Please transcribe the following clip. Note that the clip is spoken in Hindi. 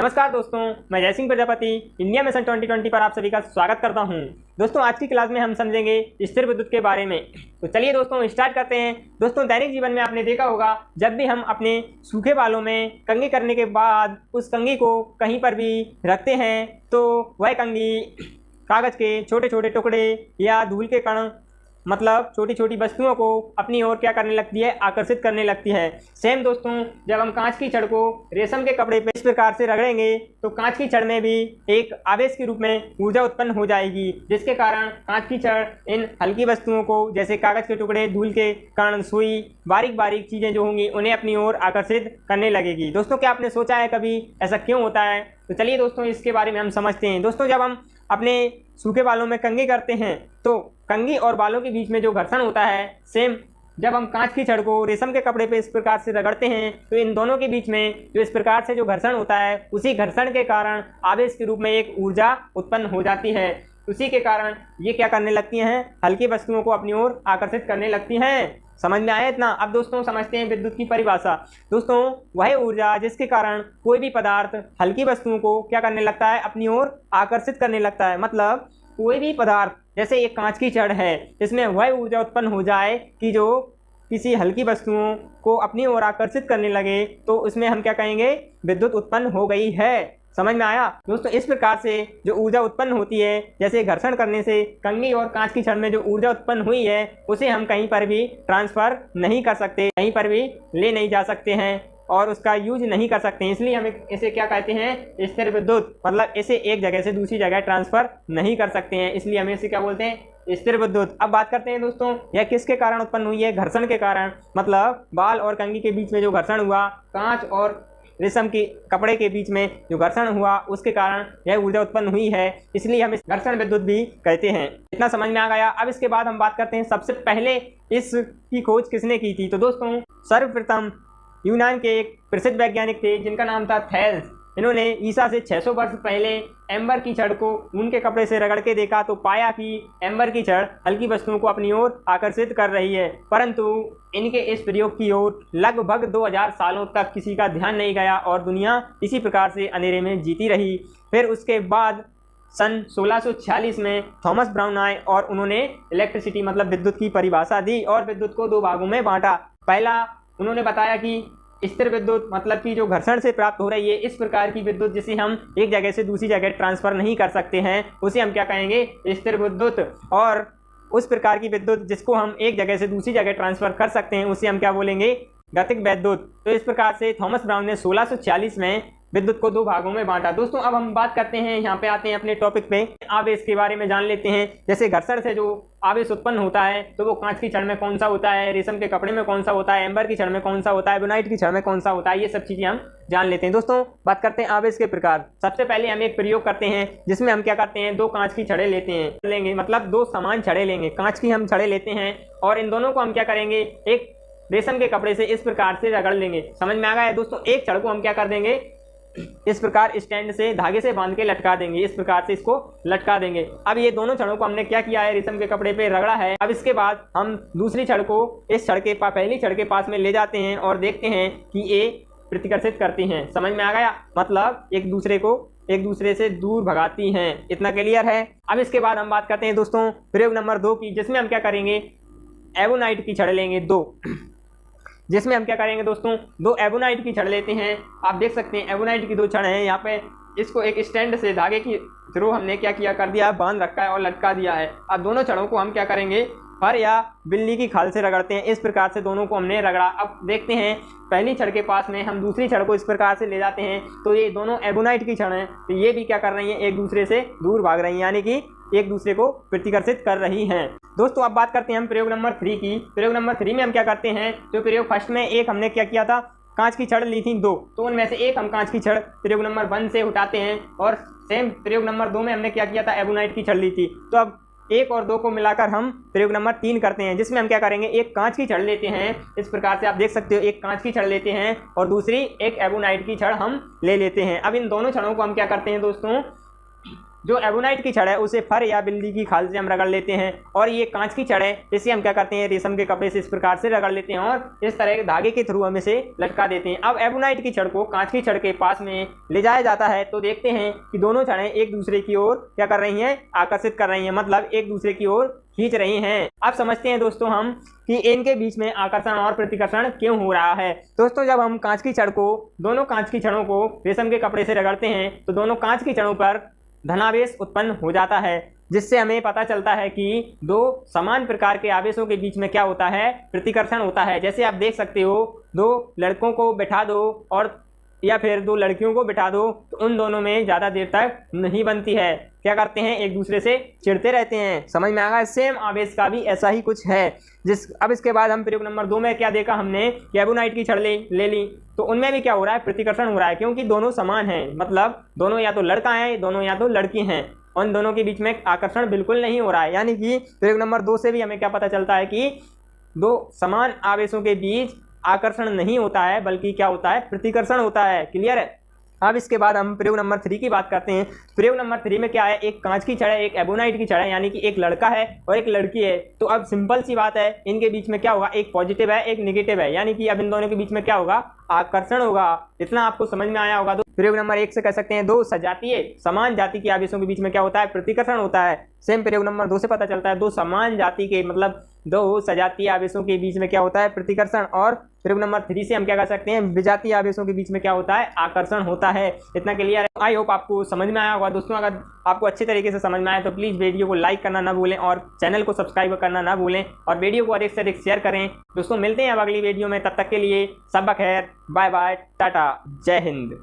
नमस्कार दोस्तों, मैं जय सिंह प्रजापति इंडिया मिशन 2020 पर आप सभी का स्वागत करता हूं। दोस्तों आज की क्लास में हम समझेंगे स्थिर विद्युत के बारे में। तो चलिए दोस्तों स्टार्ट करते हैं। दोस्तों दैनिक जीवन में आपने देखा होगा, जब भी हम अपने सूखे बालों में कंघी करने के बाद उस कंघी को कहीं पर भी रखते हैं तो वह कंघी कागज़ के छोटे छोटे टुकड़े या धूल के कण मतलब छोटी छोटी वस्तुओं को अपनी ओर क्या करने लगती है, आकर्षित करने लगती है। सेम दोस्तों जब हम कांच की छड़ को रेशम के कपड़े पे इस प्रकार से रगड़ेंगे तो कांच की छड़ में भी एक आवेश के रूप में ऊर्जा उत्पन्न हो जाएगी, जिसके कारण कांच की छड़ इन हल्की वस्तुओं को जैसे कागज के टुकड़े, धूल के कण, सुई, बारीक बारीक चीज़ें जो होंगी उन्हें अपनी ओर आकर्षित करने लगेगी। दोस्तों क्या आपने सोचा है कभी ऐसा क्यों होता है? तो चलिए दोस्तों इसके बारे में हम समझते हैं। दोस्तों जब हम अपने सूखे बालों में कंघी करते हैं तो कंघी और बालों के बीच में जो घर्षण होता है, सेम जब हम कांच की छड़ को रेशम के कपड़े पे इस प्रकार से रगड़ते हैं तो इन दोनों के बीच में जो इस प्रकार से जो घर्षण होता है, उसी घर्षण के कारण आवेश के रूप में एक ऊर्जा उत्पन्न हो जाती है। उसी के कारण ये क्या करने लगती हैं, हल्की वस्तुओं को अपनी ओर आकर्षित करने लगती हैं। समझ में आया इतना? अब दोस्तों समझते हैं विद्युत की परिभाषा। दोस्तों वह ऊर्जा जिसके कारण कोई भी पदार्थ हल्की वस्तुओं को क्या करने लगता है, अपनी ओर आकर्षित करने लगता है। मतलब कोई भी पदार्थ जैसे एक कांच की छड़ है, इसमें वह ऊर्जा उत्पन्न हो जाए कि जो किसी हल्की वस्तुओं को अपनी ओर आकर्षित करने लगे, तो उसमें हम क्या कहेंगे, विद्युत उत्पन्न हो गई है। समझ में आया? दोस्तों इस प्रकार से जो ऊर्जा उत्पन्न होती है, जैसे घर्षण करने से कंघी और कांच की छड़ में जो ऊर्जा उत्पन्न हुई है उसे हम कहीं पर भी ट्रांसफ़र नहीं कर सकते, कहीं पर भी ले नहीं जा सकते हैं और उसका यूज नहीं कर सकते हैं। इसलिए हम इसे क्या कहते हैं, स्थिर विद्युत। मतलब इसे एक जगह से दूसरी जगह ट्रांसफ़र नहीं कर सकते हैं, इसलिए हम इसे क्या बोलते हैं, स्थिर विद्युत। अब बात करते हैं दोस्तों यह किसके कारण उत्पन्न हुई है, घर्षण के कारण। मतलब बाल और कंघी के बीच में जो घर्षण हुआ, कांच और रेशम के कपड़े के बीच में जो घर्षण हुआ, उसके कारण यह ऊर्जा उत्पन्न हुई है, इसलिए हम इस घर्षण विद्युत भी कहते हैं। इतना समझ में आ गया। अब इसके बाद हम बात करते हैं सबसे पहले इसकी खोज किसने की थी। तो दोस्तों सर्वप्रथम यूनान के एक प्रसिद्ध वैज्ञानिक थे जिनका नाम था थेल्स। इन्होंने ईसा से 600 वर्ष पहले एम्बर की छड़ को ऊन के कपड़े से रगड़ के देखा तो पाया कि एम्बर की छड़ हल्की वस्तुओं को अपनी ओर आकर्षित कर रही है। परंतु इनके इस प्रयोग की ओर लगभग 2000 सालों तक किसी का ध्यान नहीं गया और दुनिया इसी प्रकार से अंधेरे में जीती रही। फिर उसके बाद सन 1646 में थॉमस ब्राउन आए और उन्होंने इलेक्ट्रिसिटी मतलब विद्युत की परिभाषा दी और विद्युत को दो भागों में बांटा। पहला उन्होंने बताया कि स्थिर विद्युत मतलब कि जो घर्षण से प्राप्त हो रही है, इस प्रकार की विद्युत जिसे हम एक जगह से दूसरी जगह ट्रांसफर नहीं कर सकते हैं, उसे हम क्या कहेंगे, स्थिर विद्युत। और उस प्रकार की विद्युत जिसको हम एक जगह से दूसरी जगह ट्रांसफर कर सकते हैं, उसे हम क्या बोलेंगे, गतिक विद्युत। तो इस प्रकार से थॉमस ब्राउन ने 1646 में विद्युत को दो भागों में बांटा। दोस्तों अब हम बात करते हैं, यहाँ पे आते हैं अपने टॉपिक पे, आवेश के बारे में जान लेते हैं। जैसे घर्षण से जो आवेश उत्पन्न होता है तो वो कांच की छड़ में कौन सा होता है, रेशम के कपड़े में कौन सा होता है, एम्बर की छड़ में कौन सा होता है, एबोनाइट की छड़ में कौन सा होता है, ये सब चीज़ें हम जान लेते हैं। दोस्तों बात करते हैं आवेश के प्रकार। सबसे पहले हम एक प्रयोग करते हैं जिसमें हम क्या करते हैं, दो कांच की छड़ें लेंगे, मतलब दो समान छड़ें लेंगे, कांच की हम छड़ें लेते हैं और इन दोनों को हम क्या करेंगे, एक रेशम के कपड़े से इस प्रकार से रगड़ लेंगे। समझ में आ गया है दोस्तों? एक छड़ को हम क्या कर देंगे, इस प्रकार स्टैंड से धागे से बांध के लटका देंगे, इस प्रकार से इसको लटका देंगे। अब ये दोनों छड़ों को हमने क्या किया है, रेशम के कपड़े पे रगड़ा है। अब इसके बाद हम दूसरी छड़ को इस छड़ के पहली छड़ के पास में ले जाते हैं और देखते हैं कि ये प्रतिकर्षित करती हैं। समझ में आ गया? मतलब एक दूसरे से दूर भगाती हैं। इतना क्लियर है? अब इसके बाद हम बात करते हैं दोस्तों प्रयोग नंबर 2 की, जिसमें हम क्या करेंगे, एबोनाइट की छड़ लेंगे दो, जिसमें हम क्या करेंगे दोस्तों, दो एबोनाइट की छड़ लेते हैं। आप देख सकते हैं एबोनाइट की दो छड़ हैं, यहाँ पे इसको एक स्टैंड से धागे की थ्रू हमने क्या किया, कर दिया, बांध रखा है और लटका दिया है। अब दोनों छड़ों को हम क्या करेंगे, फर या बिल्ली की खाल से रगड़ते हैं। इस प्रकार से दोनों को हमने रगड़ा। अब देखते हैं पहली छड़ के पास में हम दूसरी छड़ को इस प्रकार से ले जाते हैं तो ये दोनों एबोनाइट की छड़ हैं, तो ये भी क्या कर रही हैं, एक दूसरे से दूर भाग रही हैं, यानी कि एक दूसरे को प्रतिकर्षित कर रही हैं। दोस्तों अब बात करते हैं हम प्रयोग नंबर 3 की। प्रयोग नंबर 3 में हम क्या करते हैं, जो प्रयोग फर्स्ट में एक हमने क्या किया था, कांच की छड़ ली थी दो, तो उनमें से एक हम कांच की छड़ प्रयोग नंबर 1 से उठाते हैं और सेम प्रयोग नंबर 2 में हमने क्या किया था, एबोनाइट की छड़ ली थी। तो अब 1 और 2 को मिलाकर हम प्रयोग नंबर 3 करते हैं, जिसमें हम क्या करेंगे, एक कांच की छड़ लेते हैं, इस प्रकार से आप देख सकते हो, एक कांच की छड़ लेते हैं और दूसरी एक एबोनाइट की छड़ हम ले लेते हैं। अब इन दोनों छड़ों को हम क्या करते हैं दोस्तों, जो एबोनाइट की छड़ है उसे फर या बिल्ली की खाल से हम रगड़ लेते हैं, और ये कांच की छड़ है इसे हम क्या करते हैं, रेशम के कपड़े से इस प्रकार से रगड़ लेते हैं और इस तरह के धागे के थ्रू हम इसे लटका देते हैं। अब एबोनाइट की छड़ को कांच की छड़ के पास में ले जाया जाता है तो देखते हैं कि दोनों छड़ें एक दूसरे की ओर क्या कर रही हैं, आकर्षित कर रही हैं, मतलब एक दूसरे की ओर खींच रही हैं। अब समझते हैं दोस्तों हम कि इनके बीच में आकर्षण और प्रतिकर्षण क्यों हो रहा है। दोस्तों जब हम कांच की छड़ को, दोनों कांच की छड़ों को रेशम के कपड़े से रगड़ते हैं तो दोनों कांच की छड़ों पर धनावेश उत्पन्न हो जाता है, जिससे हमें पता चलता है कि दो समान प्रकार के आवेशों के बीच में क्या होता है, प्रतिकर्षण होता है। जैसे आप देख सकते हो, दो लड़कों को बैठा दो और या फिर दो लड़कियों को बिठा दो तो उन दोनों में ज़्यादा देर तक नहीं बनती है, क्या करते हैं, एक दूसरे से चिढ़ते रहते हैं। समझ में आ गया। सेम आवेश का भी ऐसा ही कुछ है। अब इसके बाद हम प्रयोग नंबर 2 में क्या देखा हमने, एबोनाइट की छड़ ले ली तो उनमें भी क्या हो रहा है, प्रतिकर्षण हो रहा है, क्योंकि दोनों समान हैं, मतलब दोनों या तो लड़का है, दोनों या तो लड़की हैं, उन दोनों के बीच में आकर्षण बिल्कुल नहीं हो रहा है। यानी कि प्रयोग नंबर 2 से भी हमें क्या पता चलता है कि दो समान आवेशों के बीच आकर्षण नहीं होता है, बल्कि क्या होता है, प्रतिकर्षण होता है। क्लियर है। अब इसके बाद हम प्रयोग नंबर 3 की बात करते हैं। प्रयोग नंबर 3 में क्या है, एक कांच की छड़ है, एक एबोनाइट की छड़ है, यानी कि एक लड़का है और एक लड़की है। तो अब सिंपल सी बात है, इनके बीच में क्या होगा, एक पॉजिटिव है एक नेगेटिव है, यानी कि अब इन दोनों के बीच में क्या होगा, आकर्षण होगा। इतना आपको समझ में आया होगा। तो प्रयोग नंबर 1 से कह सकते हैं दो सजातीय समान जाति के आवेशों के बीच में क्या होता है, प्रतिकर्षण होता है। सेम प्रयोग नंबर 2 से पता चलता है दो समान जाति के, मतलब दो सजातीय आवेशों के बीच में क्या होता है, प्रतिकर्षण। और प्रयोग नंबर 3 से हम क्या कर सकते हैं, विजातीय आवेशों के बीच में क्या होता है, आकर्षण होता है। इतना क्लियर है। आई होप आपको समझ में आया होगा। दोस्तों अगर आपको अच्छे तरीके से समझ में आया तो प्लीज़ वीडियो को लाइक करना ना भूलें और चैनल को सब्सक्राइब करना ना भूलें और वीडियो को अधिक से अधिक शेयर करें। दोस्तों मिलते हैं अब अगली वीडियो में, तब तक के लिए सब खैर, बाय बाय, टाटा, जय हिंद।